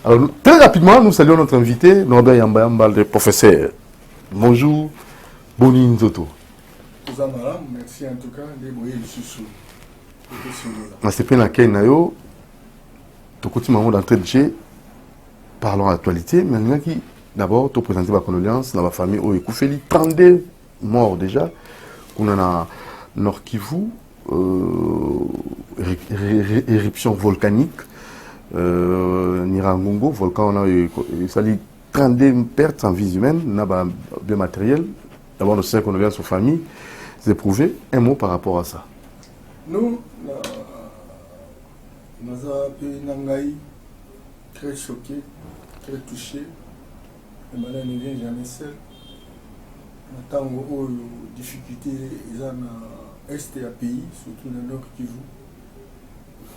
Alors, très rapidement, nous saluons notre invité, Norbert Yamba, le professeur. Bonjour, Boni Nzoto. Merci en tout cas de Moïse Soussou. C'est pas la Kenya, tu continues d'entrer de jeu, parlons actualité, mais qui d'abord te présenter la condoléance dans la famille où Ekoufeli, 32 morts déjà, on a Nord Kivu, éruption volcanique, Nirangongo, volcan, on a eu 32 pertes en vie humaine, on a bien matériel. D'abord, le sein qu'on vient sur famille, c'est éprouvé. Un mot par rapport à ça. Nous, nous avons très choqués, très touchés. Et maintenant, ne vient jamais seul. Nous avons des difficultés dans l'Est du pays, surtout dans le Nord Kivu.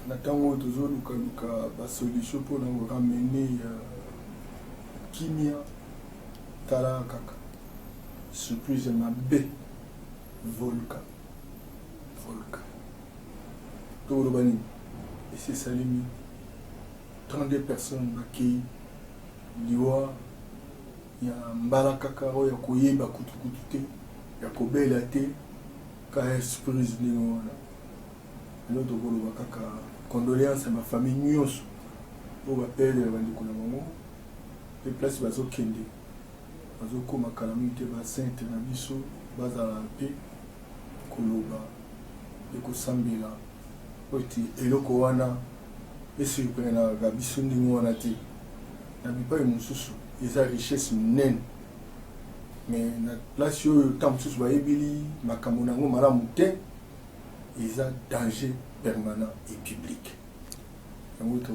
Nous avons toujours des solutions pour nous ramener Kimia, Tala, Kaka. Surprise de ma baie, volcan. Tout le monde, et c'est Salimi. 32 personnes accueillies. Liwa, il y a Mbarakakaro, il y a Koyeba Kutukutute, il y a Kobelate, Kaya surprise de nous. L'autre Kaka, condoléances à ma famille Nyos, pour appeler les Vandikounamamo, les places Bazo Kende. Bazoko makalamite ba sainte na biso bazala pe koloba ekosambela oti eloko wana esipena ga biso ndingo wana te na bipai mususu eza richesse nene mais na place oyo tant mususu ba ebili makambo nango malamu te eza danger permanent et public yango to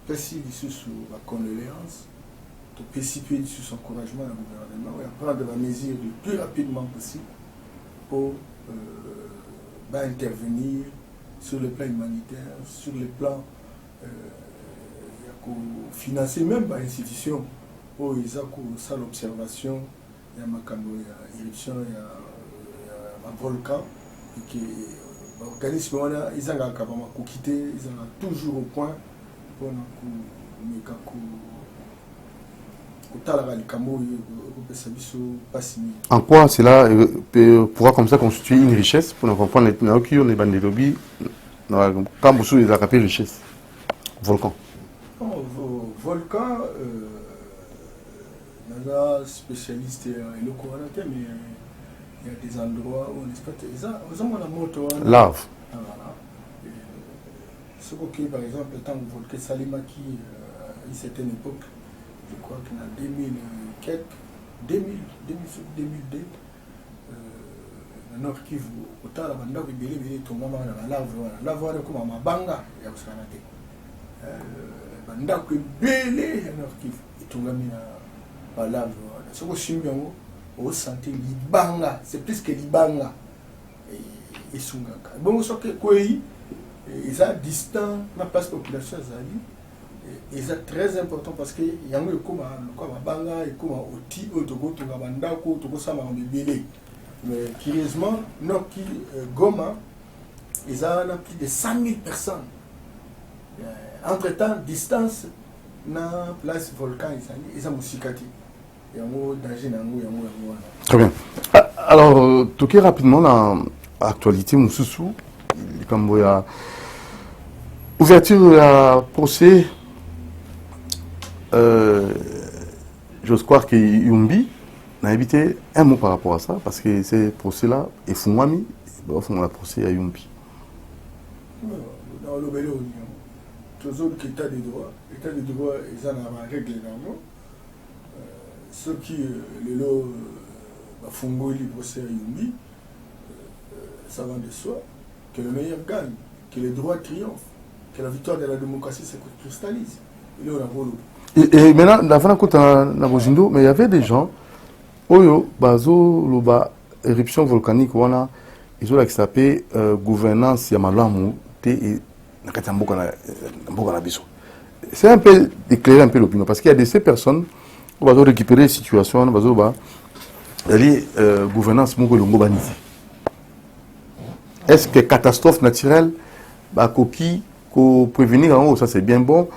pesi lisusu ba condoléances de participer sur son encouragement à gouvernement et à prendre la mesure le plus rapidement possible pour intervenir sur le plan humanitaire, sur le plan financer même par institution où ils ont ça l'observation, il y a ma éruption, il y a un volcan et que l'organisme ils ont quitté, ils ont toujours au point pour en quoi cela pourra comme ça constituer une richesse pour nous comprendre les bandes de lobby quand vous les appelez richesse volcan volcan il y a spécialiste et le mais il y a des endroits où on espère ils ont la moto lave ce qui par exemple tant que volcan Salimaki à une certaine époque je crois qu'en 2004, 2002, le Nord Kivu, au temps où on a vu tout le monde dans la lave, comme un banga, il y a aussi un banda qui belé le Nord Kivu, et tout le monde dans la lave. Ce que je suis au santé, l'ibanga, c'est plus que l'ibanga. Et Sungaka. Bon, ce que ils sont distants, ma place population, et c'est très important parce que il y a un comme banga et comme outil autogo to bandako to ça m'a bébé mais curieusement Noki Goma ils ont plus de 100 000 personnes entre temps distance na place volcan ils ont musikati il y a un danger na très bien alors toquer rapidement l'actualité Moussoussou comme il y a ouverture de la procès. J'ose croire que Yumbi n'a évité un mot par rapport à ça, parce que ces procès-là, et Fumwami, ils font la procès à Yumbi. Dans le vélo, toujours l'état des droits, ils en ont un règle énormément. Ceux qui, le lot, font le procès à Yumbi, ça va de soi, que le meilleur gagne, que les droits triomphent, que la victoire de la démocratie se cristallise. Il est au rôle. Et maintenant, mais il y avait des gens, Oyo, Bazo, Loba, éruption volcanique, ils ont accepté gouvernance Yamalamu, et c'est un peu d'éclairer un peu l'opinion, parce qu'il y a de ces personnes, on va récupérer les situations, on va gouvernance Mongolongobanisi. Est-ce que catastrophe naturelle, coquille, prévenir en haut, ça c'est bien bon.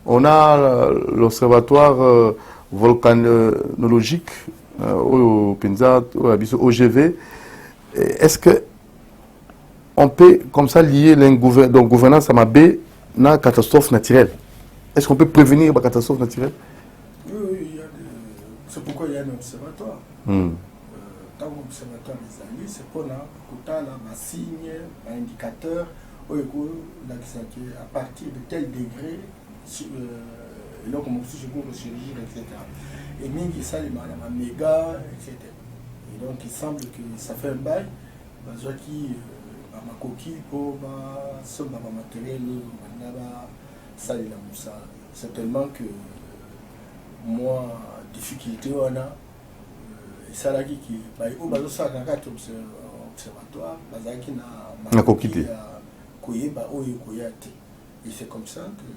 On a l'observatoire volcanologique au Penza, au OGV. Est-ce que on peut comme ça lier la gouvernance à ma baie dans la catastrophe naturelle? Est-ce qu'on peut prévenir la catastrophe naturelle? Oui, c'est pourquoi il y a un observatoire. Tant qu'observatoire des alliés, c'est pour la signe, indicateur, à partir de tel degré, là, comme si je peux ressurgir, etc. Et Mingi, ça, il m'a méga, etc. Et donc, il semble que ça fait un bail, qui ma coquille pour ce matériel, ça, il a ça. Certainement que moi, difficulté, on a. Et ça, là, qui au bas de ça, dans quatre observatoires, qui n'a coquille. Et c'est comme ça que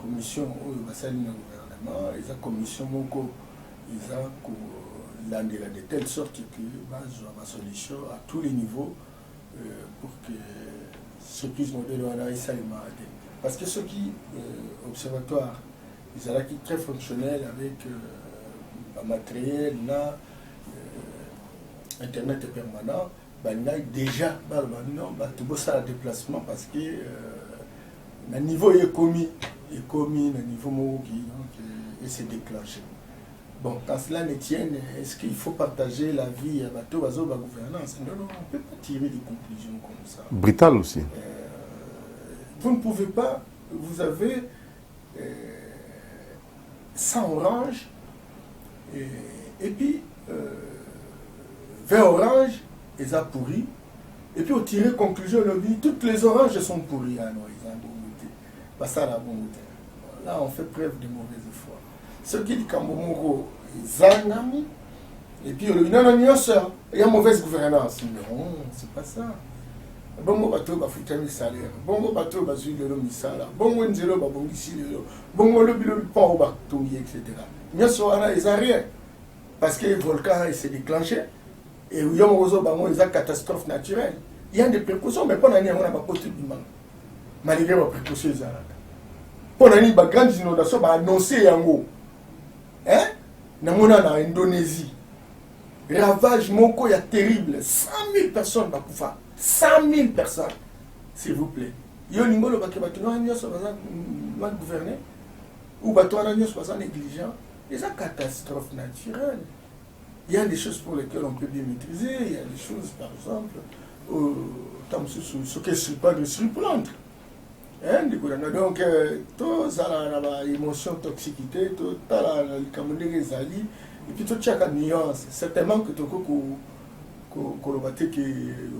commission au gouvernement, ils ont commission ils ont de telle sorte que ma solution à tous les niveaux pour que ce plus modèle et ça les malades. Parce que ceux qui observatoire, ils sont qui très fonctionnels avec matériel là, internet permanent. Déjà, non, tu bosses à déplacement parce que le niveau est commis, le niveau et c'est déclenché. Bon, quand cela ne tienne, est-ce qu'il faut partager la vie à bateau, la gouvernance? Non, on ne peut pas tirer des conclusions comme ça. Brutal aussi. Vous ne pouvez pas, vous avez 100 oranges, et puis 20 oranges, ils ont pourri, et puis au tirer conclusion, on dit toutes les oranges sont pourries. Ah non, ils ont bonté. Pas ça la bonté. Là, on fait preuve de mauvaise foi. Ceux qui disent qu'Ambomoro, ils ont ami, et puis on dit non, non, il y a mauvaise gouvernance. Non, c'est pas ça. Bongo bateau ba futami salaire, bongo bateau ba zuile lo misala, bongo nzelo ba bongisi lo, bongo lo bilo pont ba tongi, etc. Nyoso ana ils ont rien. Parce que le volcan s'est déclenché, et il y a une catastrophe naturelle. Il y a des précautions, mais pendant l'année, on n'a pas posté du manque. Malgré les précautions, pendant l'année, il y a une grande inondation, il y a annoncé en en Indonésie. Ravage, Moko, il y a terrible. 100 000 personnes, 100 000 personnes, s'il vous plaît. Il y a un niveau qui va gouverner, ou négligent. Il y a des catastrophes naturelles. Il y a des choses pour lesquelles on peut bien maîtriser. Il y a des choses, par exemple, ce qui ne pas de surprendre. Donc, toute l'émotion, toxicité, toute les alliés, et puis toute chaque nuance. Certainement que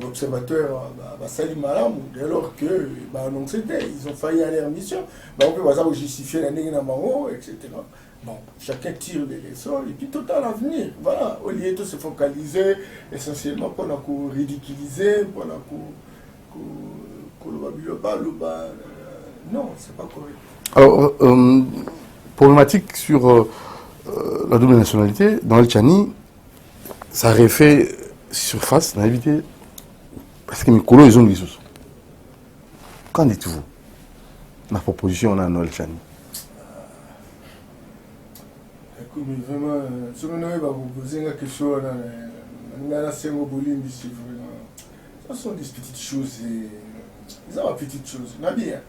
l'observateur va salir malam, dès lors qu'ils ont failli aller en mission. On peut justifier la négociation, etc. Bon, chacun tire des leçons et puis tout à l'avenir. Voilà, au lieu de se focaliser essentiellement pour la ridiculiser, pour la non, c'est pas correct. Alors, problématique sur la double nationalité, dans le Tchani, ça aurait fait surface, on a évité, parce que mes colos, ils ont des sous. Qu'en dites-vous? Ma proposition, on a dans le Tchani. Mais vraiment, si on a vous poser une question, ce sont des petites choses. Ils ont des petites choses. On a bien.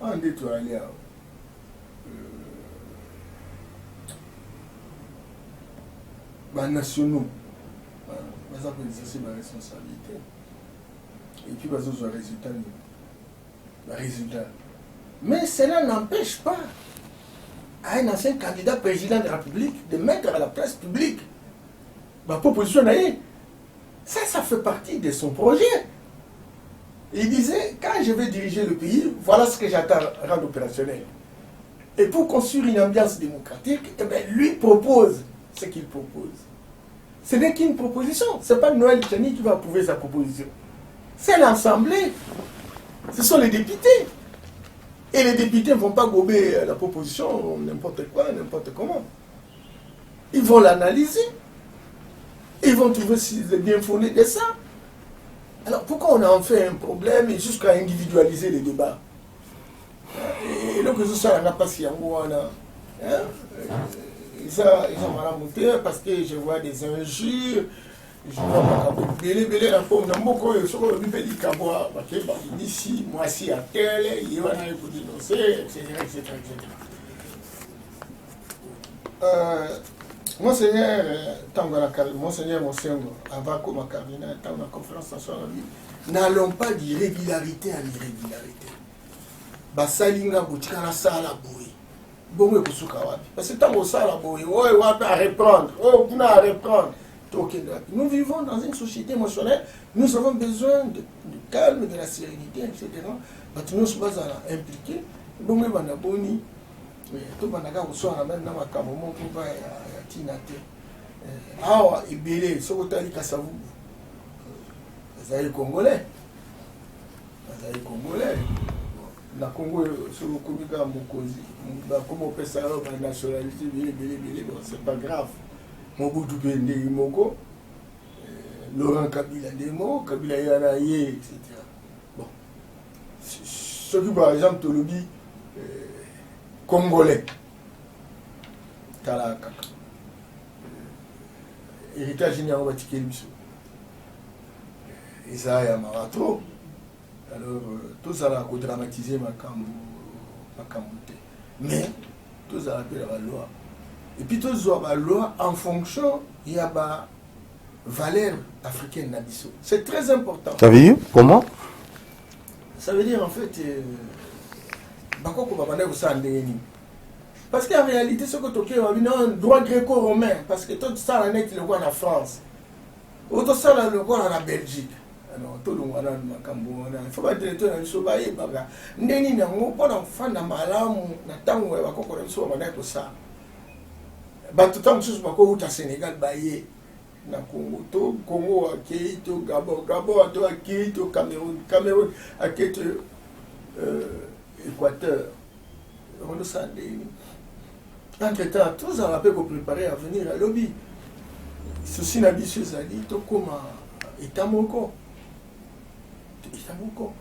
On dit tout aller à nationaux. Ils ont exercé ma responsabilité. Et puis, ils ont un résultat. Mais cela n'empêche pas à un ancien candidat président de la République de mettre à la place publique ma proposition. Ça fait partie de son projet. Il disait, quand je vais diriger le pays, voilà ce que j'attends rendre opérationnel. Et pour construire une ambiance démocratique, eh bien, lui propose ce qu'il propose. Ce n'est qu'une proposition. Ce n'est pas Noël Tchani qui va approuver sa proposition. C'est l'Assemblée. Ce sont les députés. Et les députés ne vont pas gober la proposition n'importe quoi, n'importe comment. Ils vont l'analyser. Ils vont trouver si c'est bien fondé de ça. Alors pourquoi on a en fait un problème et jusqu'à individualiser les débats? Et donc, ça n'a pas si ça m'a monté parce que je vois des injures. Je vois belé la pomme dans mon coin, je vois le bébé cabois, ici, moi si à tel, il y a un peu d'innocé, etc. Monseigneur Monseigneur Monsengo, avant que ma cardinal, dans la conférence nationale, n'allons pas d'irrégularité à l'irrégularité. Basalinga boutika sala boy. Bon, parce que tant que ça, boy, on va à reprendre, on a à reprendre. Nous vivons dans une société émotionnelle, nous avons besoin de calme, de la sérénité, etc. Nous sommes impliqués. Donc, nous avons boni. Tout le monde a même dans ma caméra pour voir Tinate. Ah, Ibélé, ce que tu as dit, Kassavou. Vous avez Congolais. Na Congo, sur le communiqué à Mokozi, comme on peut savoir la nationalité, c'est pas grave. Mobutu Bende Moko, Laurent Kabila Demo, Kabila Yanaye, etc. Bon. Ceux qui, par exemple, Tolobi, Congolais, Kalaka, héritage général Vatican Misso, Isaiah Marato. Alors, tout ça a dramatisé ma camboute. Mais, tout ça a appelé la loi. Et puis, tout ça a la loi en fonction, il y a la valeur africaine d'Abisso. C'est très important. Ça veut dire comment? Ça veut dire, en fait, parce qu'en réalité, ce que tu as un droit gréco-romain, parce que tout ça, on est le roi en France, ou tout ça, le roi en Belgique. Tout le monde il faut pas dire que tu sobaye baga ndeni na ngopo na mfana malamu na tango ya bakoko na biso bana ko sa bato tango susu bako uta Sénégal baye na Congo to Congo akei to Gabon to akei to Cameroun akei to Équateur on ça ndeni entre-temps tous on a peu préparer à venir à lobby ceci na biso zali to koma etamoko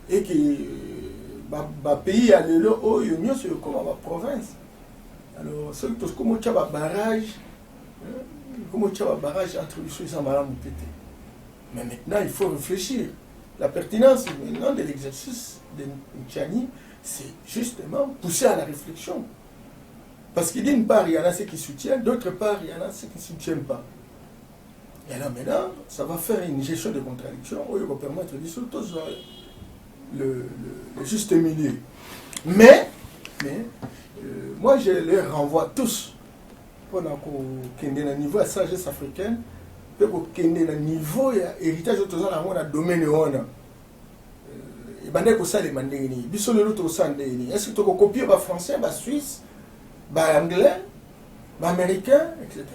et que le pays a le lot, il y a comme la province. Alors, c'est comme il y a un barrage, entre les choses et les mais maintenant, il faut réfléchir. La pertinence maintenant de l'exercice de Nchani, c'est justement pousser à la réflexion. Parce qu'il d'une part, il y en a ceux qui soutiennent, d'autre part, il y en a ceux qui ne soutiennent pas. Et là maintenant, ça va faire une gestion de contradiction où il va permettre de surtout le juste milieu. Mais moi je les renvoie tous pour qu'il y ait un niveau de sagesse africaine, pour qu'il y ait un niveau d'héritage de la domaine. Et bien, ça les mandéni. Est-ce que tu copies le français, le suisse, l'anglais, l'américain, etc.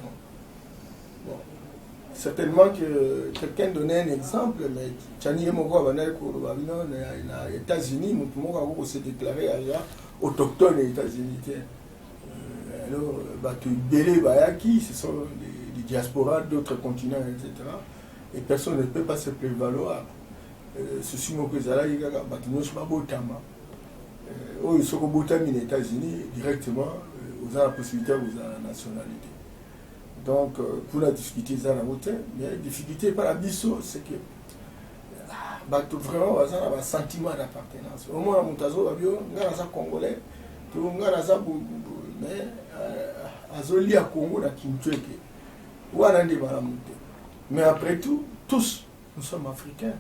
Certainement que quelqu'un donnait un exemple, mais Tchani Emogo aux États-Unis, il s'est déclaré autochtone des États-Unis. Alors, Bélé Bayaki, ce sont des diasporas d'autres continents, etc. Et personne ne peut pas se prévaloir. Ceci m'a dit que les États-Unis, directement, vous avez la possibilité, vous avez la nationalité. Donc, pour la discuter, ça n'a pas mais la difficulté par la bisso, c'est que vraiment, on a un sentiment d'appartenance. Au moins, on a un Congolais, on a un mais Azoli à Congo, on a Kintueke. Mais après tout, tous, nous sommes africains.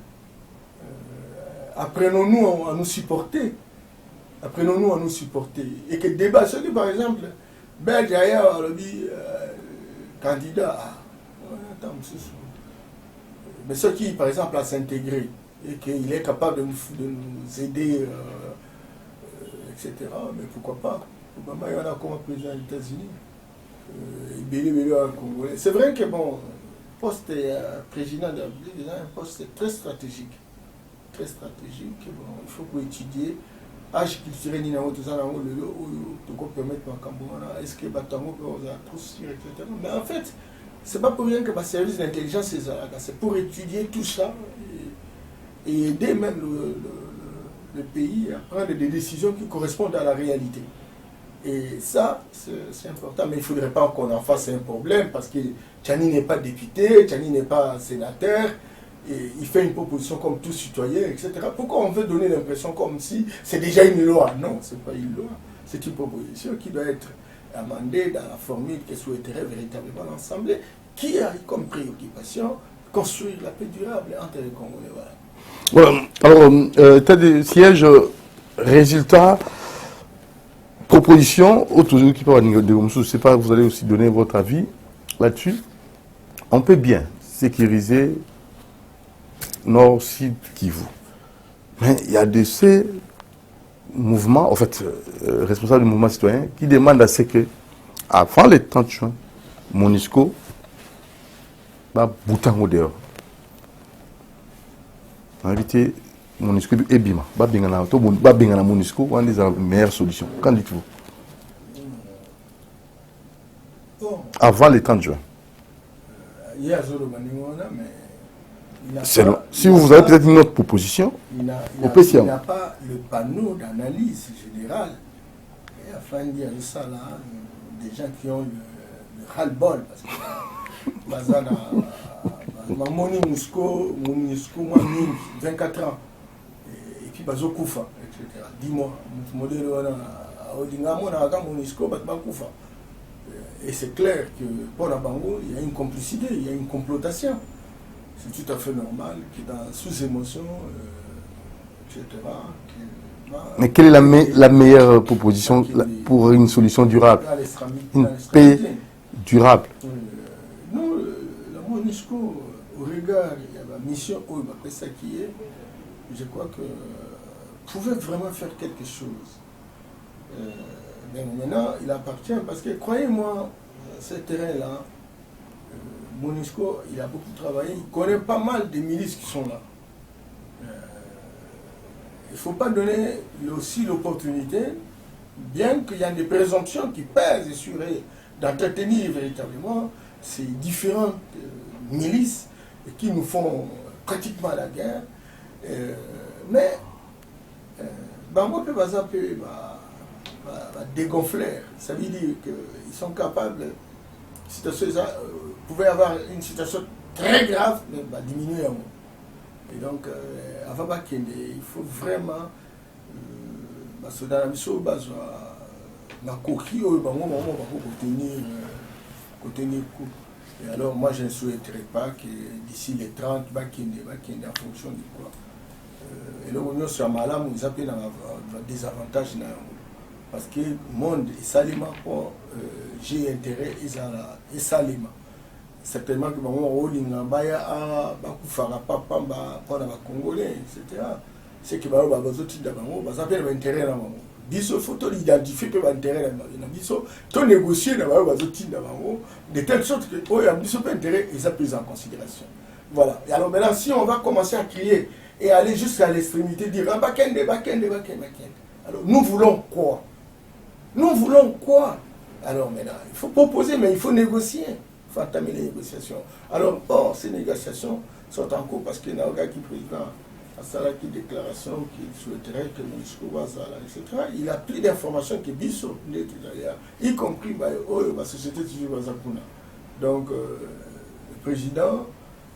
Apprenons-nous à nous supporter. Apprenons-nous à nous supporter. Et que débat, celui par exemple, Belge ailleurs, candidat mais ceux qui par exemple à s'intégrer et qu'il est capable de nous aider etc. Mais pourquoi pas Obama il y en a comme président des États-Unis c'est vrai que bon poste président de la République est un poste très stratégique bon, il faut étudier âge culturel ni tout ça permettre est-ce que Batango peut tous etc. Mais en fait, c'est pas pour rien que le service d'intelligence c'est pour étudier tout ça et aider même le pays à prendre des décisions qui correspondent à la réalité. Et ça, c'est important, mais il ne faudrait pas qu'on en fasse un problème parce que Tchani n'est pas député, Tchani n'est pas sénateur, et il fait une proposition comme tout citoyen, etc. Pourquoi on veut donner l'impression comme si c'est déjà une loi? Non, ce n'est pas une loi, c'est une proposition qui doit être amendée dans la formule que souhaiterait véritablement l'Assemblée, qui a comme préoccupation construire la paix durable entre les Congolais. Voilà. Alors, état de siège, résultat, proposition, toujours qui parle de je ne sais pas, vous allez aussi donner votre avis là-dessus. On peut bien sécuriser Nord-Sud Kivu. Mais il y a de ces mouvements, en fait, responsables du mouvement citoyen, qui demandent à ce que, avant le 30 juin, MONUSCO va bouton au dehors. On a invité MONUSCO et Bima. Va bien à MONUSCO, on a des meilleures solutions. Qu'en dites-vous? Avant le 30 juin. Si vous avez peut-être une autre proposition, il n'a pas le panneau d'analyse générale. Et afin de dire ça, là, des gens qui ont le ras-le-bol, parce que MONUSCO, moi, 24 ans, et puis Bazo Koufa, etc. 10 mois. Et c'est clair que pour la Bango, il y a une complicité, il y a une complotation. C'est tout à fait normal que dans sous-émotion, etc. Mais quelle est la meilleure proposition pour une solution durable? Une paix durable? Non, la MONUSCO, au regard de la mission ça qui est, je crois que pouvait vraiment faire quelque chose. Mais maintenant, il appartient, parce que croyez-moi, ce terrain-là, MONUSCO, il a beaucoup travaillé, il connaît pas mal des milices qui sont là. Il ne faut pas donner aussi l'opportunité, bien qu'il y ait des présomptions qui pèsent sur d'entretenir véritablement ces différentes milices qui nous font pratiquement la guerre. Mais, Bango peut dégonfler. Ça veut dire qu'ils sont capables, pouvait avoir une situation très grave, mais diminuer. Et donc, avant il faut vraiment dans la mission, et alors, moi, je ne souhaiterais pas que d'ici les 30, en fonction de quoi. Et là, on sur Malam, nous appelons des avantages. Parce que le monde est salement pour j'ai intérêt et salement. Certainement que on a Congolais, etc. C'est que intérêt biso photo l'identifier peut intérêt biso to négocier de telle sorte que oh ya biso peut intérêt et ça prise en considération. Voilà. Et alors maintenant si on va commencer à crier et aller jusqu'à l'extrémité dire bakende. Alors nous voulons quoi? Nous voulons quoi? Alors maintenant, il faut proposer, mais il faut négocier. Il faut entamer les négociations. Alors, ces négociations sont en cours parce qu'il y a un gars qui est président à Salaki déclaration qu'il souhaiterait que MONUSCO etc. Il a plus d'informations que Bissot, y compris la société civile Wazakuna. Donc, le président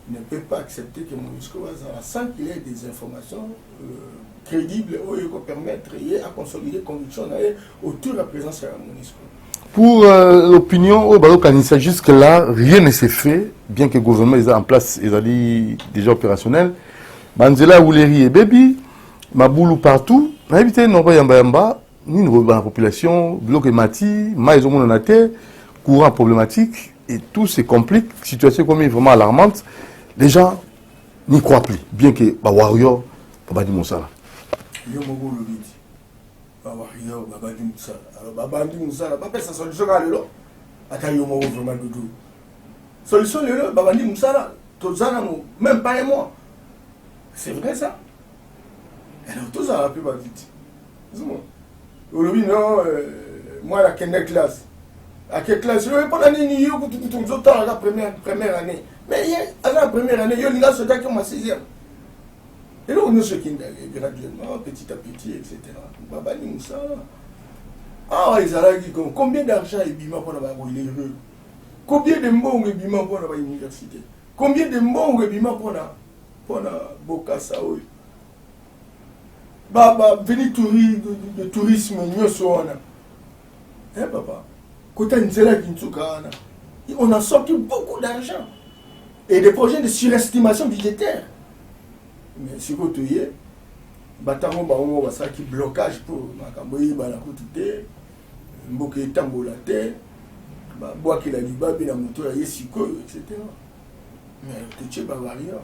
ne peut pas accepter que MONUSCO sans qu'il ait des informations crédibles pour permettre à consolider la conviction autour de la présence de la MONUSCO. Pour l'opinion au Balo-Kanissa, jusque-là, rien ne s'est fait, bien que le gouvernement est en place, il est déjà opérationnel. Banzela, Ouleri et Baby, Maboulou partout, on a évité Nomba Yamba, ni la population, bloc et mati, maïs en a terre, courant problématique, et tout se complique, situation comme est vraiment alarmante. Les gens n'y croient plus, bien que Warrior, Babadi Moussala. Babadi Moussala. Alors, Babadi Moussala, pas ça solution à l'élo. Attends, il y a vraiment doudou. Solution l'élo, Babadi Moussala, même pas et moi. C'est vrai ça. Alors, tout ça a pu pas vite. Aujourd'hui, non, moi, la classe. À quelle classe? Je ne vais pas l'année ni yo, tout la première année. Mais à la première année, il y a ce gars qui est ma 6e. Et là, on a ce qui est graduellement, petit à petit, etc. Babani Moussa. Ah, ils ont dit combien d'argent est bima pour avoir les heureux? Combien de mots est bima pour avoir l'université? Combien de mots est bima pour la Bokassa? Baba, venir de tourisme, nous sommes. Hein, papa? Côté Nzela Kintsukana, on a sorti beaucoup d'argent. Et des projets de surestimation budgétaire. Mais ce que tu es, Batango Baongo Basaki blocage pour Makamboyi Balakoute, Mboke Tambolate, Boaki la Liba, Benamoto, Yesiko, etc. Mais tu es Bavaria.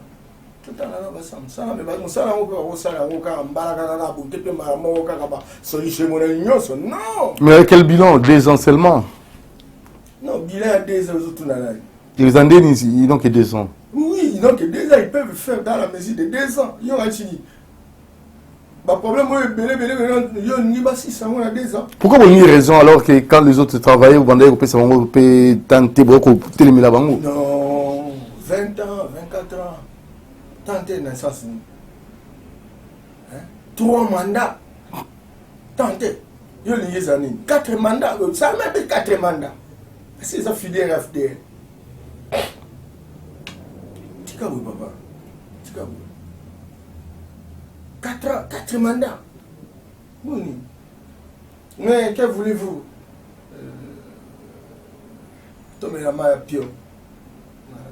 Tout à l'heure, ça, mais ça, non. Mais avec quel bilan? 2 ans seulement? Non, bilan 2 ans, tout à l'heure. Ils en donnent ici, ils n'ont que 2 ans. Oui, donc 2 ans, ils peuvent faire dans la mesure de 2 ans. Ils ont dit. Le problème, c'est que 2 ans. Pourquoi vous avez une raison alors que quand les autres travaillaient, vous vendez, vous pouvez tenter beaucoup de téléméla? Non, 20 ans, 24 ans. Tenter dans ça, 3 mandats. Tenter. Il y a des années. 4 mandats. Ça même 4 mandats. C'est ça, fidèle FDR. Tikabou, papa. Tikabou. 4 mandats. Oui. Mais que voulez-vous? Tomé la main à Pio.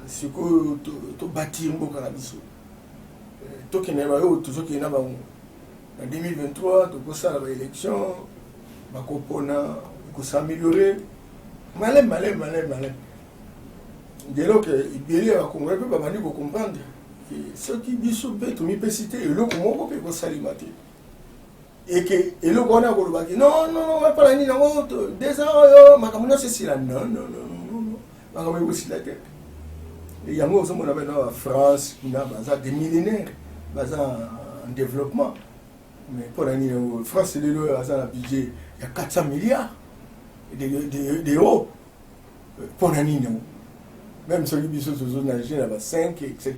C'est que tu bâtis un beau carabiso. Toi qui n'es pas toujours qui est là-bas. En 2023, tu peux faire l'élection. Tu peux s'améliorer. Malin. Dès lors que il va comprendre que ceux qui disent que tu peux citer et le comment on peut s'alimenter. Et que le qu'on a dit non, pas la nuit, non, 2 ans, ma caméra c'est si là, non, ma caméra aussi la tête. Et il y a aussi mon ami en France, il y a des millénaires, en développement. Mais pour la nuit, France c'est le budget, il y a 400 milliards d'euros pour la nuit. Même celui qui est sur zone d'Alger, il y a 5, etc.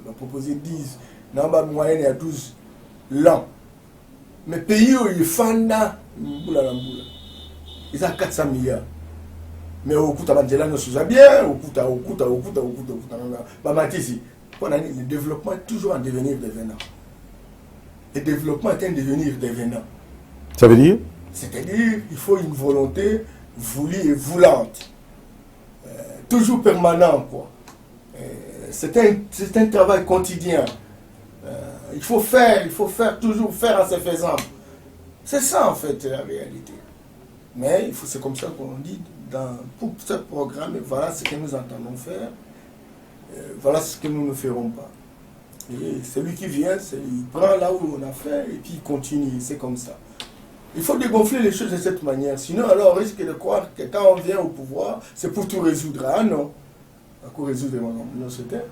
va proposer 10. Dans la moyenne, il y a 12 l'an. Mais pays où il fanda, ils ont 400 milliards. Mais au coup, Mandela ne se bien, au coup, le développement est toujours en devenir devenant. Le développement est en devenir devenant. Ça veut dire? C'est-à-dire qu'il faut une volonté voulue et voulante. Toujours permanent, quoi. C'est un travail quotidien. Il faut faire, toujours faire en se faisant. C'est ça, en fait, la réalité. Mais c'est comme ça qu'on dit, pour ce programme, voilà ce que nous entendons faire, voilà ce que nous ne ferons pas. Et celui qui vient, il prend là où on a fait, et puis il continue, c'est comme ça. Il faut dégonfler les choses de cette manière, sinon alors on risque de croire que quand on vient au pouvoir, c'est pour tout résoudre. Ah non, à quoi résoudre non, c'était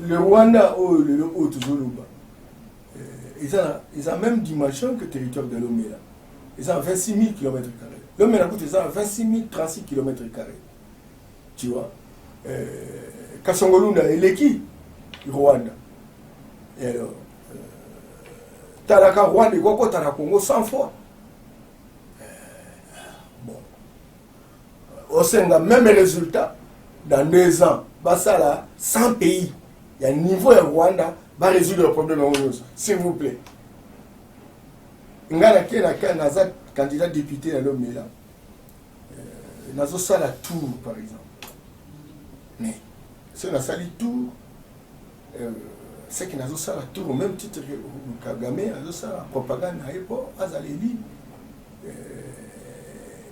le Rwanda ou le Haut-Zuluba. Ils ont même dimension que le territoire de Lomela. Ils ont 26 000 km². Lomela, ils ont 26 036 km². Tu vois, Kasongolunda et Leki, Rwanda. Et alors, Talaka Rwanda et Goko Congo 100 fois. Au sein de même résultat, dans 2 ans, ça là, 100 pays, il y a un niveau de Rwanda, va résoudre le problème de s'il vous plaît. Il y a un candidat député dans l'homme là. Il y a ça la tour, par exemple. Mais, si on a sali tour, c'est qu'il y a ça la tour, au même titre que Kagame, il y a ça la propagande à l'époque, Azaleli.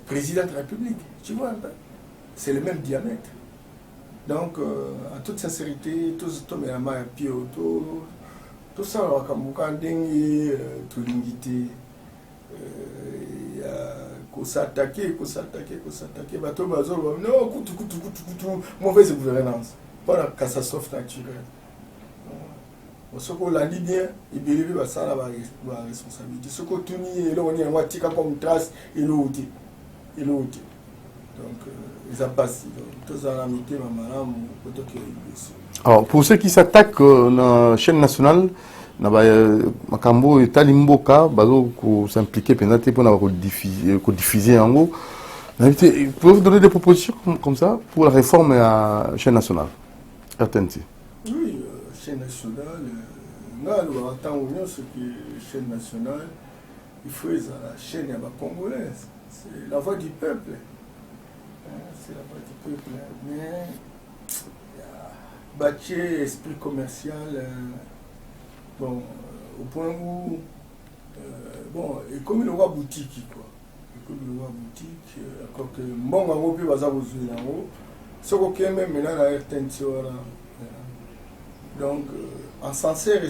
Président de la République, tu vois un peu. C'est le même diamètre. Donc, en toute sincérité, tout ça, tout ça, comme vous avez tout l'unité, il faut s'attaquer, non, mauvaise gouvernance, pas la catastrophe naturelle. Ce qu'on l'a dit bien, il y a ça la responsabilité. Ce qu'on tourne, il y a comme trace, il est donc, ils ont passé. Alors, pour ceux qui s'attaquent dans la chaîne nationale, makambo etali mboka bazo s'impliquer peut-être pour diffuser en gros. Pouvez-vous donner des propositions comme ça pour la réforme à la chaîne nationale RTNC? Oui, chaîne nationale, ce qui est chaîne nationale, il faut la chaîne congolaise. C'est la voix du peuple. C'est la voix du peuple. Mais bâtir esprit commercial, bon, au point où, bon, et comme il y aura boutique, quoi. Comme il y aura boutique, encore que bon, on va plus baser aux yeux là-haut. Ce qu'on aime maintenant la RTNC, voilà. Donc, en sincère,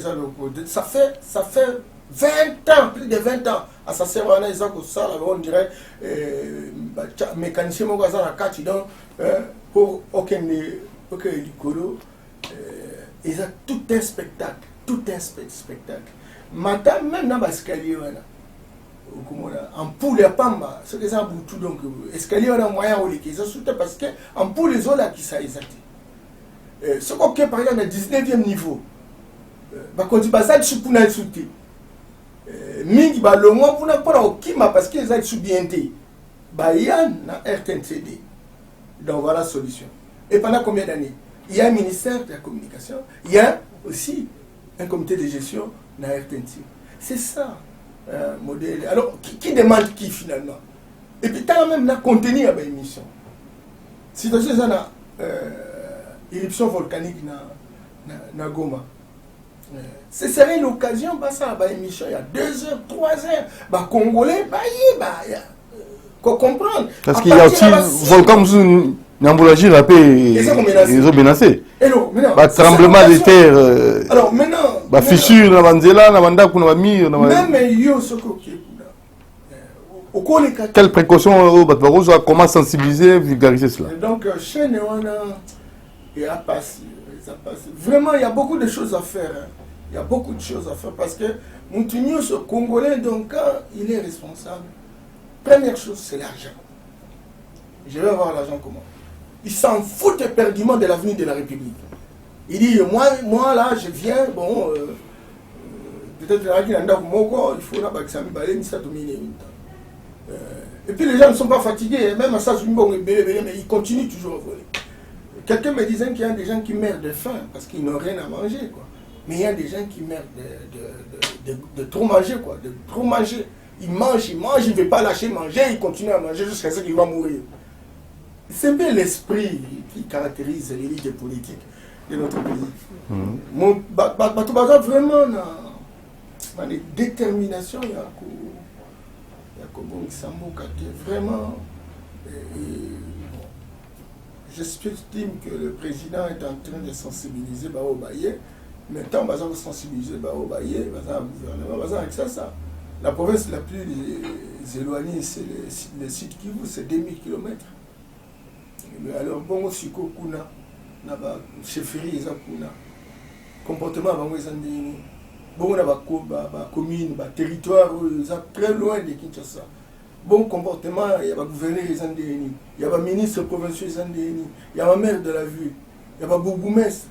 ça fait 20 ans, plus de 20 ans. À ça sert à ça, on dirait, mécanicien, mon gazan à 4 donc, pour aucun écolo, ils ont tout un spectacle, Madame, même dans l'escalier, en poule et pamba, ce que ça boutou donc, escalier, on a moyen au liquide, ça surtout parce que en poule, les autres qui ça exact. Ce qu'on a par exemple, à 19e niveau, quand tu vas ça, tu peux pas sauter. Mingi ba le moins pour n'importe au kima parce qu'ils ont sous bien été. Bah il y a na RTNCD. Donc voilà la solution. Et pendant combien d'années? Il y a un ministère de la communication, il y a aussi un comité de gestion na RTNC. C'est ça modèle. Alors qui demande qui finalement? Et puis tant même na contenu à l'émission. Situation ça na éruption volcanique na Goma. Ce serait l'occasion, ça va émission il y a 2 heures, 3 heures, bah Congolais, qu'on comprendre. Parce qu'il y a aussi volcan Nyambulaji la paix ils ont menacé. Tremblement de terre. Alors maintenant, bah fissure na banzela na banda kuna mi même yo soko quelle précaution comment sensibiliser, vulgariser cela. Donc chaîne on a et à passer. Vraiment, il y a beaucoup de choses à faire. Il y a beaucoup de choses à faire parce que Moutinho, ce Congolais, donc, quand il est responsable, première chose, c'est l'argent. Je vais avoir l'argent comment? Il s'en fout éperdument de l'avenir de la République. Il dit, moi là, je viens, bon, peut-être qu'il y a un il faut ça et puis les gens ne sont pas fatigués, même à ça, mais ils continuent toujours à voler. Quelqu'un me disait qu'il y a des gens qui meurent de faim parce qu'ils n'ont rien à manger, quoi. Mais il y a des gens qui meurent de trop manger, quoi. De trop manger. Ils mangent, il ne veut pas lâcher manger, ils continuent à manger jusqu'à ce qu'il va mourir. C'est bien l'esprit qui caractérise l'élite politique de notre pays. Vraiment, dans les déterminations, il y a vraiment. J'estime que le président est en train de sensibiliser Baobaye. Maintenant, on va sensibiliser Baobaye, le gouvernement, avec ça. La province la plus éloignée, c'est le site Kivu, c'est 2000 km. Mais alors, bon, aussi, Kuna, chefferie, Kuna, comportement, bon, commune, territoire, très loin de Kinshasa. Bon comportement, il y a un gouverneur, il y a un ministre provincial, il y a un maire de la ville, il y a un bourgmestre.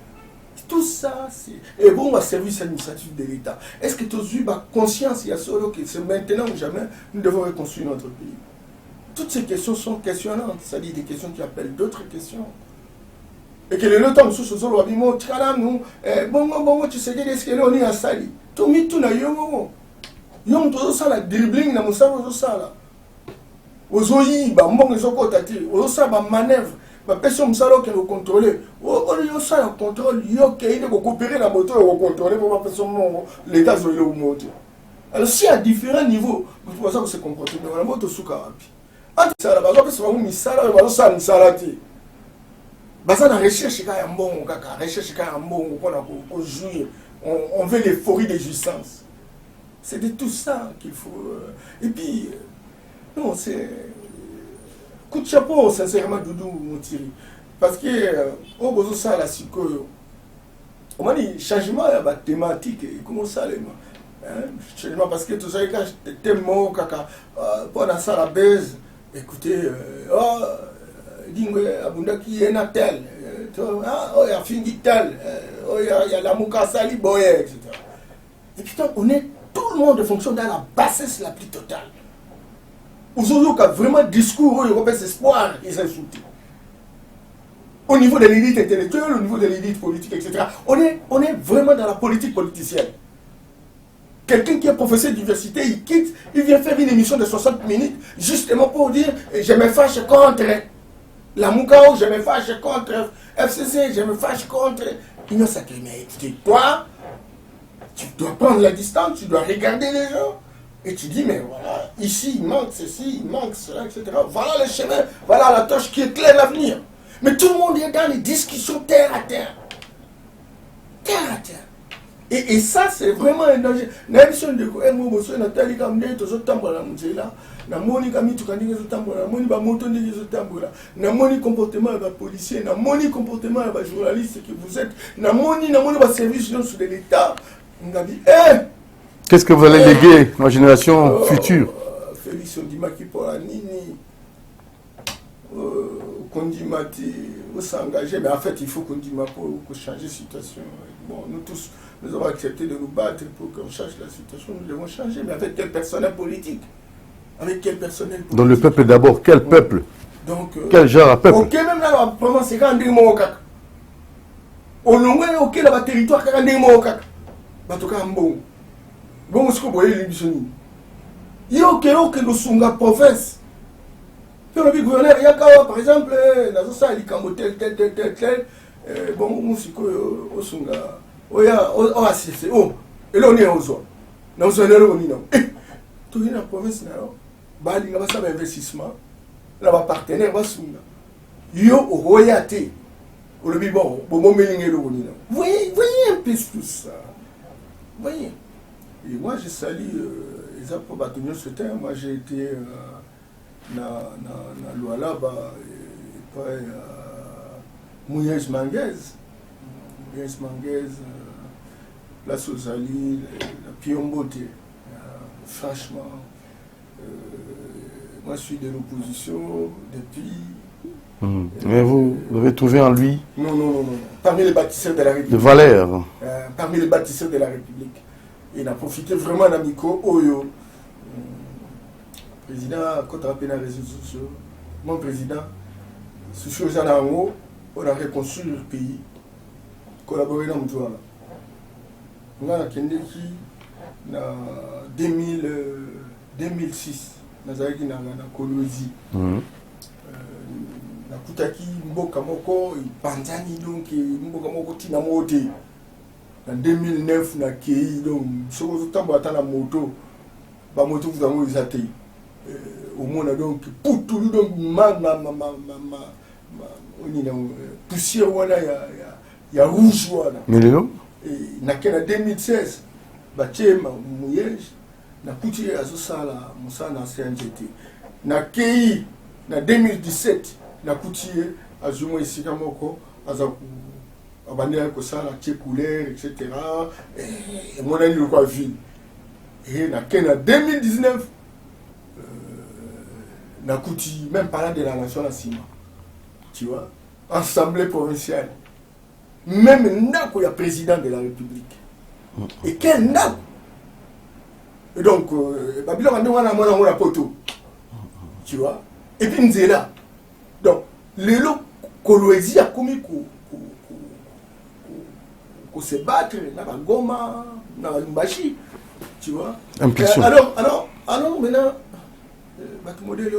Tout ça, c'est... Et bon, un service administratif de l'État. Est-ce que tu as eu conscience, il y a solo que c'est maintenant ou jamais, nous devons reconstruire notre pays? Toutes ces questions sont questionnantes, c'est-à-dire des questions qui appellent d'autres questions. Et que le temps sous ce sol, on va nous, bon, tu sais, est-ce que l'on est à Sali? Tout mis tout na yo, yo, tout ça, la dribbling, na moussa, tout ça, là. Ozoyi, mbongo ezoko tati, ozosa ba manœuvre, ba personne msalo qui le contrôler. Yo ça le contrôle, yo qui il faut coopérer la moto et contrôler pour pas personne l'état sur le monter. Alors si à différents niveaux, vous pouvez ça que se comporter mais la moto suka wapi. Ati ça la bazo que c'est vraiment misala, bazo ça misala ti. Baza na recherche ka ya mbongo kaka, recherche ka ya mbongo pour jouir. On veut l'euphorie des jouissances. C'est de tout ça qu'il faut et puis non, c'est coup de chapeau, sincèrement, Doudou Moutiri. Parce que, au besoin ça, la psycho, on m'a dit, changement, il y a des thématiques, comment ça, les changement, parce que tout ça, quand j'étais mort, caca, pendant ça, la baise, écoutez, dis-moi, Abunda qui est natal, il y a fini tel, il y a la mouka sali, boye, etc. Et putain, tout le monde fonctionne dans la bassesse la plus totale. Aujourd'hui, il y a vraiment discours, il y a espoir, ils insultent. Au niveau de l'élite intellectuelle, au niveau de l'élite politique, etc. On est vraiment dans la politique politicienne. Quelqu'un qui est professeur d'université, il quitte, il vient faire une émission de 60 minutes, justement pour dire je me fâche contre la Moukao, je me fâche contre FCC, je me fâche contre. Il y a ça qui mais toi, tu dois prendre la distance, tu dois regarder les gens. Et tu dis, mais voilà, ici il manque ceci, il manque cela, etc. Voilà le chemin, voilà la torche qui éclaire l'avenir. Mais tout le monde est dans les discussions terre à terre. Terre à terre. Et ça, c'est vraiment un danger. L'émission de Moboso, Nathalie Kamne, tout ce temps, na moni kami tukandinga zotambola, na moni ba moto ndenge zotambola, na moni comportement ba policier, na moni comportement ba journaliste que vous êtes, na moni ba service de l'État. On a dit, qu'est-ce que vous allez léguer à la génération future? Félix Ondimaki pour la Nini. Kondimati, on s'engager, mais en fait, il faut Kondima pour changer la situation. Bon, nous tous, nous avons accepté de nous battre pour qu'on change la situation. Nous devons changer, mais avec quel personnel politique? Avec quel personnel politique? Dans le peuple d'abord, quel peuple? Donc, quel genre de peuple? Ok, même là, la province, c'est quand on est au long, ok, là, le territoire, quand on est en tout cas, bon, ce que vous voyez, l'émission. Il y a ok, nous sommes la province. Puis le gouverneur, il y a par exemple, il y a tel, bon, musico, au Sunga, et là on est aux zones. Nous sommes là, on est là. Tout est dans la province, il y a un investissement, il y a un partenaire, il y a un royauté. Voyez un peu tout ça. Voyez. Et moi, je salue les approbations ce temps. Moi, j'ai été na Luala, Mouyez Manguez, la Sozali, la Piombote. Franchement, moi, je suis de l'opposition depuis. Mais vous avez trouvé en lui. Non. Parmi les bâtisseurs de la République. De valeur. Parmi les bâtisseurs de la République. Il a profité vraiment d'Amico Oyo. Président, quand on appelle les réseaux sociaux, mon président, sous Janango, on a reconstruit le pays, collaboré dans le Moutoua. On a Kendeki, en 2006, on a Kolwezi. Na kutaki mboka moko panzani donc mboka moko tina mote en 2009 na kei donc soko tambo atana moto ba moto vous avez usate au monde donc putulu donc oni na poussière wana ya rouge wana Melelo na kena 2016 ba chema muyej na kuti azosala musana CNGT na kei na 2017 na couture azuma ici kamoko azaku abandela ko sala tie couleur etc. Et mon ami le quoi ville et na 2019 na couture même parlant de la nation nationale tu vois assemblée provinciale même nako ya président de la République et quel nako et donc babilo ande wana mona mona poto tu vois et puis nzela. Donc, les lots Kolwezi a commis qu'on se battre dans la Goma, dans la Lumbashi, tu vois. Impression. Alors, maintenant, notre modèle,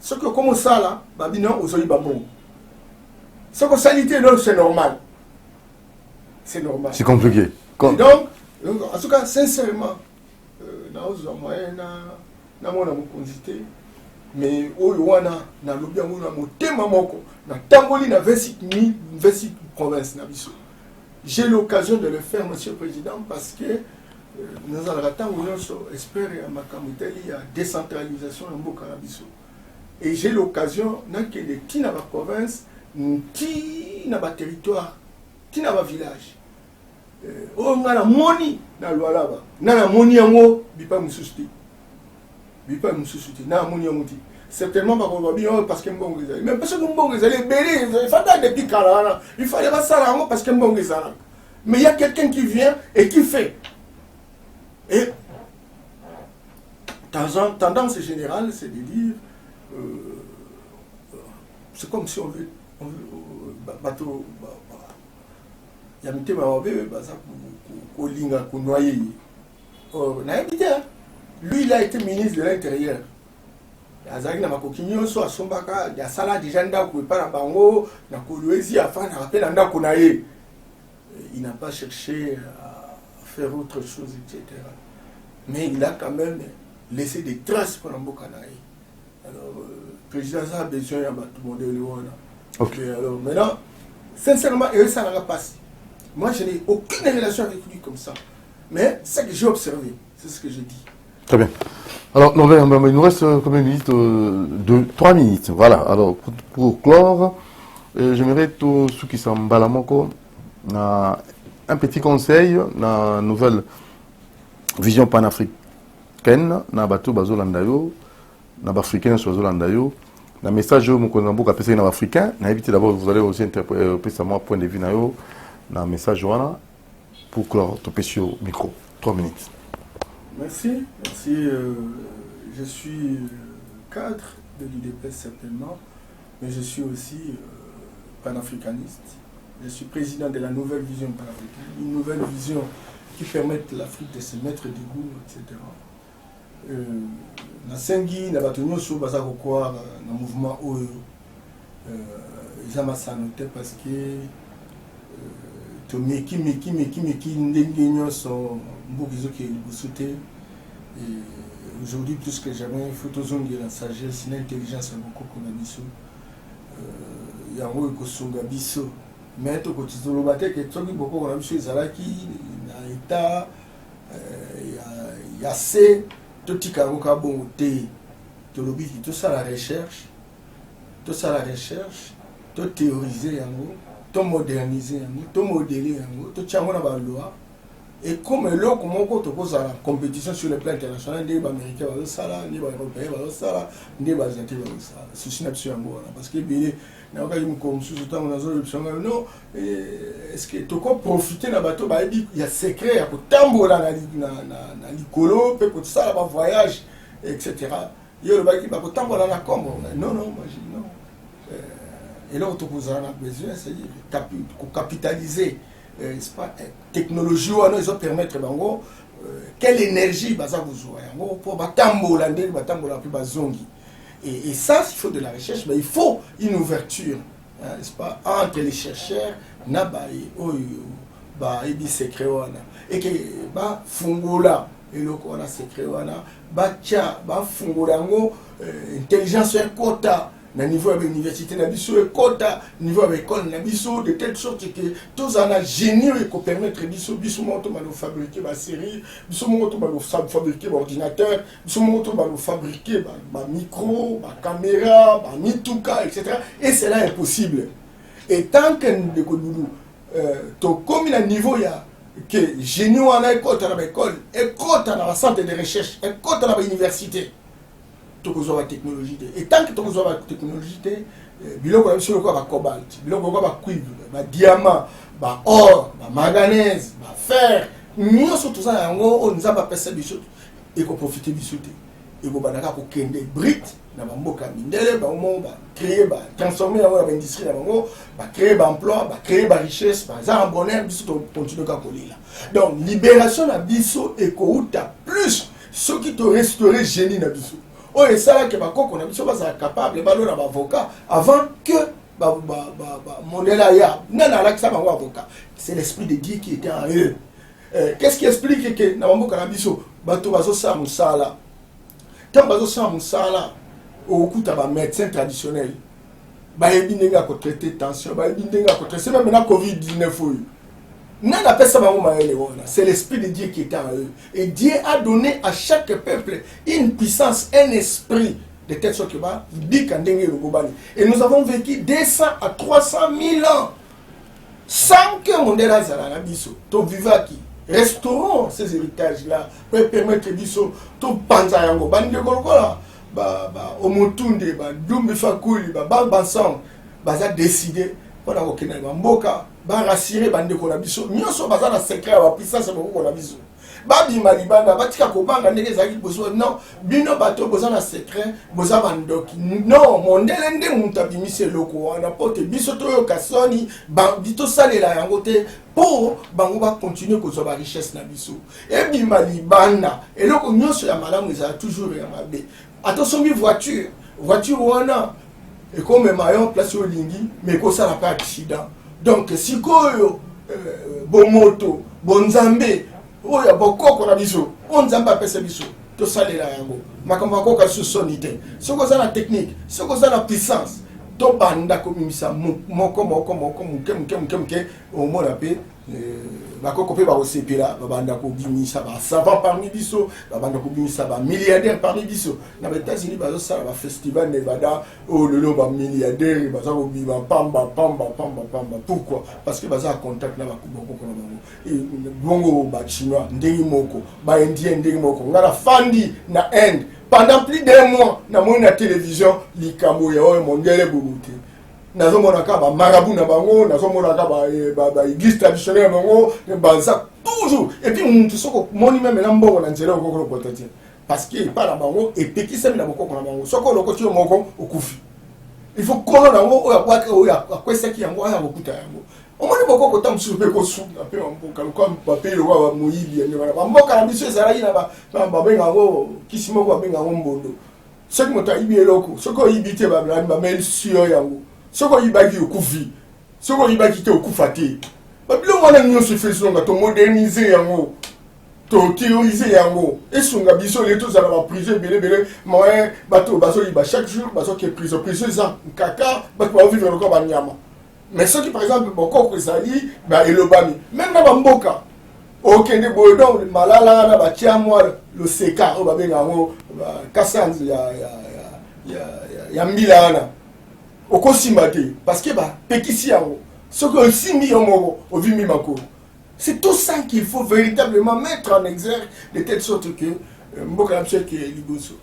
ce que comme ça là, Babino, aux Olibabon. Ce que salité, c'est normal. C'est normal. C'est compliqué. Donc, en tout cas, sincèrement, na mona mokonzité mais oyo wana na lobi yango na motema moko na tamboli na 28 provinces na biso. J'ai l'occasion de le faire, monsieur le président, parce que nous allons espérer à la décentralisation en mboka na biso. Et j'ai l'occasion na que de ti na ba province, ti na ba territoire, ti na ba village. On a la moni na Lualaba, na la moni yango bipa mususti. Na moni yango ti. certainement parce que mbongo ezali. Mais parce que mbongo ezali belé, il fallait depuis Kalana, il fallait pas ça parce que mbongo ezali. Mais il y a quelqu'un qui vient et qui fait. Et tendance générale, c'est de dire, c'est comme si on veut bateau, il y a mis lui, il a été ministre de l'Intérieur. Il n'a pas cherché à faire autre chose, etc. Mais il a quand même laissé des traces pour l'Ambokanaï. Alors, le président a besoin de tout le monde. Okay. Alors, maintenant, sincèrement, ça n'a pas passé. Moi, je n'ai aucune relation avec lui comme ça. Mais ce que j'ai observé, c'est ce que je dis. Très bien. Alors, il nous reste combien de minutes 3 minutes. Voilà. Alors, pour clore, j'aimerais tout ce qui s'en balamoko. Un petit conseil, la nouvelle vision panafricaine, na bateau bazolandayo, na africain bazolandayo, na message au Mokonambo kapesa na africain, na éviter d'abord vous allez aussi interpréter moi point de vue na yo, na message wana pour clore to pesio micro. 3 minutes. Merci. Je suis cadre de l'UDPS certainement, mais je suis aussi panafricaniste. Je suis président de la nouvelle vision panafricaine, une nouvelle vision qui permet à l'Afrique de se mettre debout, etc. Na sengi, na batonyo so baza kokwa na mouvement oyo ezama sanote parce que to meki ndenge nyonso mbokizo ki libosote. Aujourd'hui plus que jamais il faut tozongi la sagesse l'intelligence beaucoup comme biso yango ekosunga biso mais to kotizoloba te ke toki beaucoup na biso ezalaki na état ya se totika ngoka bongo te tolobi tout ça la recherche to théoriser yango to moderniser yango to modeler yango to tchango na ba loi. Et comme l'autre, comment on pose la compétition sur le plan international, les Américains vont ça là, les Européens vont ça là, les Asiatiques vont ça là. C'est une option parce que bien, n'a pas eu comme sous temps dans une option non. Est-ce que tu peux profiter d'un bateau, bah il y a secret, à tambour là, na l'icolo, peut pour ça là, voyage, etc. Il y a le bateau, bah tambour là, na comme non, moi je dis non. Et là on te posera un besoin, c'est-à-dire capitaliser. C'est pas technologie ou ils ont permettre bango quelle énergie baza besoin pour batambola ndé batambola plus bazongi et ça il faut de la recherche mais il faut une ouverture n'est-ce pas entre les chercheurs na ba ebi secret wana et que ba fungola eloko wana secret wana ba tia ba fungola ngo intelligence ya quota na niveau de l'université na biso et quota niveau de l'école na biso de telle sorte que tous en a génie et qu'on permettre biso monto ba fabriquer ba série biso monto ba fabriquer ba ordinateur biso monto ba fabriquer ba micro ba caméra ba mituka etc. Et c'est là impossible et tant que de kodulu to comme na niveau ya que génie wana quota na école et quota na centre de recherche et quota na université la technologie et tant que tu as la technologie biloko na biso lokola ba cobalt biloko lokola ba cuivre ba diamant ba or ba manganèse ba fer nyonso tout ça yango on nzamba pesa biso et ko profiter biso te et ko banaka ko kende brite na ba mboka mindele ba mo ba créer ba transformer yango ba industrie na bango ba créer ba emploi ba créer ba richesse ba za bonheur biso to continuer ka kolila donc libération na biso et ko uta plus ce qui te restaurer génie na biso. Oh, et ça là que on a besoin d'être capable de ballon avocat avant que mon élaya n'a pas avocat. C'est l'esprit de Dieu qui était en eux. Qu'est-ce qui explique que na mambo kanabiso bato bazo sa musala. Tant bazo sa musala au kuta ba médecin traditionnel. Ba yebi ndenga ko traiter tension, ba yebi ndenga ko traiter même na COVID-19. C'est l'esprit de Dieu qui est en eux. Et Dieu a donné à chaque peuple une puissance, un esprit de telle sorte que et nous avons vécu 200 à 300 000 ans sans que mon Dieu to vivaki. Restaurons ces héritages-là pour permettre biso to panza yango bande golokola Omotunde, Dumbi Fakuli, Bansan, baza décidé, pendant qu'on a mboka, rassurer bande qu'on a biso, nous sommes dans secret à la puissance de qu'on a biso. Babi Malibanda, Batika Kobanga, Negezaki, non, Bino Bato, Bozana secret, Bozamandoki, non, mon délende Moutabi, c'est loko, on apporte Bisoto Kassoni, Bito Salé la yangote, pour Bangoba continuer que soit la richesse na biso. Et Bimalibanda, et là, nous sommes à Madame, ils ont toujours regardé. Attention, voiture, ouana, et comme un maillon place au lingui, mais que ça n'a pas d'accident. Donc, si koyo, bon moto, bon zambé, oh, il y a beaucoup de biso, on zamba pèse biso, tout ça les là, makamba koka sous sonité. Ce que ça la technique, ce que ça la puissance, to banda comme ça, moko, au moins la paix. Bakoko pe ba osepela babanda ko bimisa ba savant parmi biso babanda ko bimisa ba milliardaire parmi biso na États-Unis bazo sala ba festival Nevada oh lelo ba milliardaire baza ko bima pamba pourquoi parce que baza contact na ba kuboko ko na bango et bongo ba chinois ndenge moko ba indien ndenge moko ngala fandi na end pendant plus d'un mois na mona télévision likambo ya o mondele bobuté nazomona ka ba marabout na bango nazomona ka ba église traditionnelle bango baza toujours et puis on soko moni même na mbongo na nzela okoko potati parce que pas la bango et petit semi na bokoko na bango soko lokoti moko okufi il faut kono na ngo oya kwesa ki yango aya bokuta yango omoni bokoko tamsu pe ko su na pe mboka ko papier lo wa moyibi ne ba mboka na biso ezalaki na ba benga ngo kisimo ko benga ngo mbondo soko mota ibi eloko soko ibite ba mel sio yango soko yibaki okufi soko yibaki te okufa te babilo wana nyonso efesonga to moderniser yango to théoriser yango esunga biso le tozala ba prison belebele moyen bato bazoyiba chaque jour bazoke prison eza kaka bato bavivre lokwa banyama mais ceux qui par exemple bokoko ezali elobami même na bamboka okende boye donc malala na batia mwa le seka oyo babenga yango kasanzi ya mbila wana okosimba te parce que pekisi yango soki osimbi yo moko ovimi makolo. C'est tout ça qu'il faut véritablement mettre en exergue de telle sorte que mboka na biso eke liboso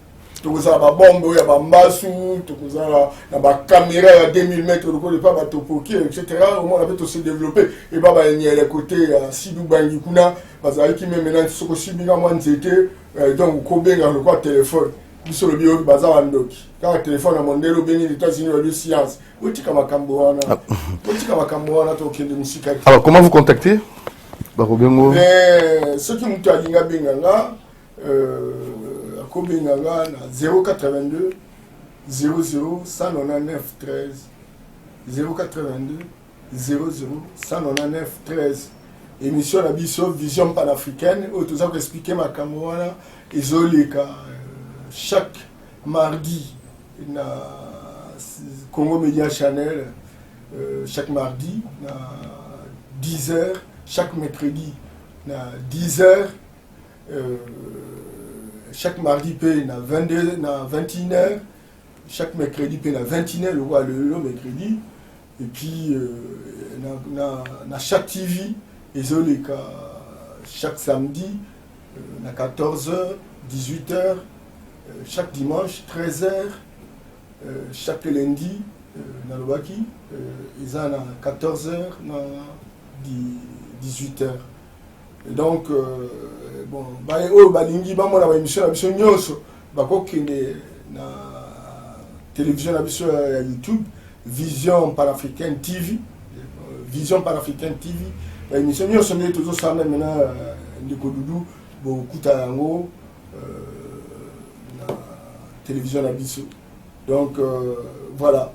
tokozala babombe oyo ya bambasu tokozala na bacaméra ya 2000 mètres lokolo epa batopoki etc omona mpe tose développe eba banyele kote ya sidu bangi kuna bazalaki me maintenant soki osimbinga mwa nzete donc okobenga lokwa telefone biso lobi oyo baza bandoki kaka telefone ya mondele obengi États-Unis oyo science otika makambo wana tokende mosika te. Alors comment vous contactez Barobengo? Ceux qui m'ont alinga benganga akobenganga na 082 00 199 13 082 00 199 13 émission la biso vision panafricaine où tout ça expliquer makambo wana ezoleka chaque mardi na Congo Media Channel chaque mardi na 10h chaque mercredi na 10h chaque mardi pe na 22 na 21h chaque mercredi pe na 21h le mercredi et puis na chaque TV ezoleka chaque samedi na 14h 18h chaque dimanche 13h chaque lundi na lobaki eza na 14h na 18h. Et donc bon balingi bamona ba émission na biso nyonso bakokende na télévision na biso ya YouTube Vision Panafricaine TV Vision Panafricaine TV ba émission nyonso nde tozosala maintenant ndeko dudu bokuta yango na télévision na biso. Donc voilà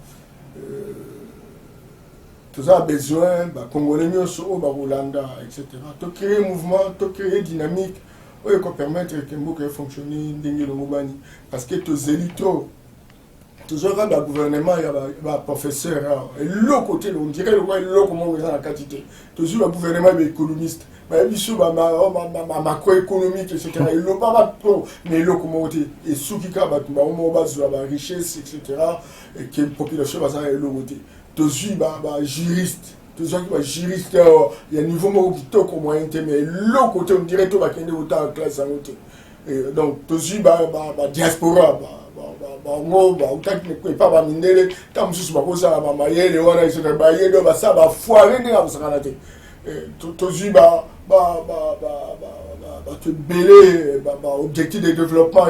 tout ça a besoin congolais nyonso o Rolanda etc. To créer mouvement, to créer dynamique oyo ko permettre que mboka fonctionner ndenge lo mobani parce que to zelito toujours quand le gouvernement il y a professeur et l'autre côté on dirait le roi l'autre comment on a quantité toujours le gouvernement est économiste mais biso macroéconomique etc. il n'ont pas trop mais l'autre comment et sous qui ka ba base la richesse etc. et que population va ça l'autre côté toujours juriste toujours juriste il y a niveau moko kitoko moyen mais l'autre côté on dirait to ba kende autant classe en côté Donc tozwi ba diaspora bango bautaki pas bamindele ntango mosusu bakosala bamayele wana esika bayele basala bafoire ndenge akosakana te tozwi bato ebele baobjectif de développement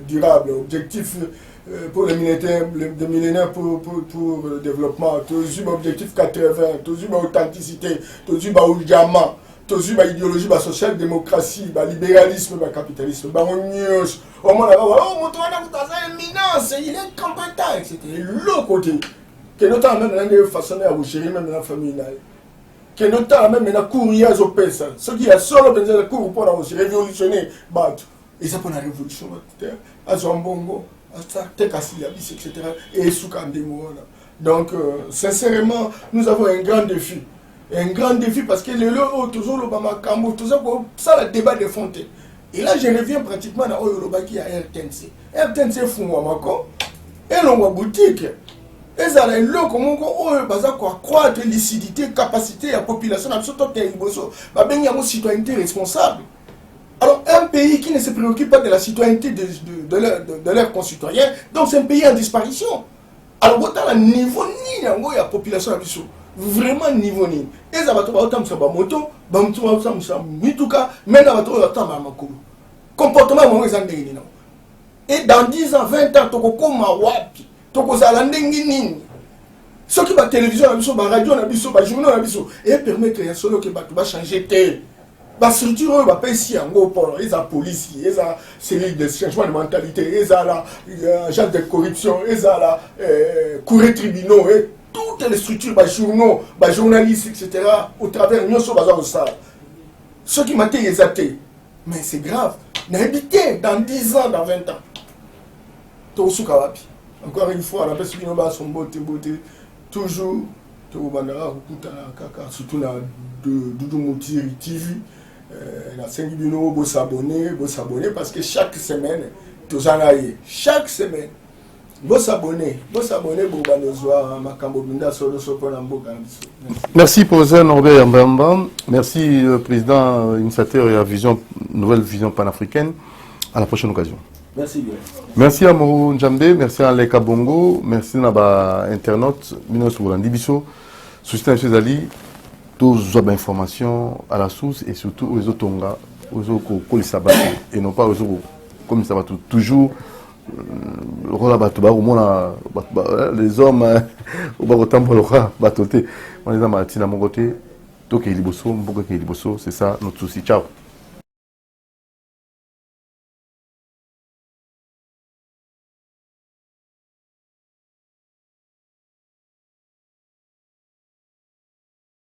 durable, objectif pour les millénaires pour le développement, tozwi baobjectif 80, tozwi baauthenticité, tozwi baujama, tozwi baidéologie basocial-démocratie, balibéralisme, bacapitalisme, bango nyonso omona moto wana kuta aza éminence, il est compétent, etc. Le côté que notala même nanga façonné ya kogérer même na famille na ye que notala même na courrier azopesa soki ya solo mpenza na cour mpona révolutionner bato eza mpona révolution te azwa mbongo atekasi ya biso etc. et esuka ndenge wana. Donc sincèrement nous avons un grand défi. Un grand défi parce que le lot toujours le Bamakambo, tout ça le débat de fontaine. Et là je reviens pratiquement dans Oyolobaki à RTNC. RTNC Fumwamako, et l'on boutique. Et ça a un lot comment on va croître lucidité, capacité à la population, absolument une citoyenneté responsable. Alors un pays qui ne se préoccupe pas de la citoyenneté de leurs concitoyens, donc c'est un pays en disparition. Alors autant à niveau ni la population vraiment niveau ni et ça va autant ça va moto bamtu ça mituka mais na bato autant makolo comportement mo ezandeni non et dans 10 ans 20 ans tokokoma wapi tokozala ndenge nini soki ba télévision na biso ba radio na biso ba journal na biso et permettre ya solo que bato ba changer te ba structure ba pesi yango pour les police les cellule de changement de mentalité les agents de corruption les cour tribunaux et toutes les structures, les journaux, les journalistes, etc., au travers de nous, ceux qui m'ont été exaltés. Mais c'est grave. N'habitez dans 10 ans, dans 20 ans. Encore une fois, la personne qui a son beauté, toujours, surtout dans Doudou Moutiri TV, la 5 bino, vous s'abonner parce que chaque semaine, tous en aillent. Chaque semaine. Merci professeur Norbert Yambamba, merci président initiateur et à nouvelle vision panafricaine. À la prochaine occasion. Merci bien. Merci à Moro Njambe, merci à Leka Bongo, merci à Naba internaute, Minos Roulandi Bisso, soutien M. Zali, tous les informations à la source et surtout aux autres Tonga, aux autres et non pas aux autres comme ça va toujours. Les hommes c'est ça notre souci. Ciao.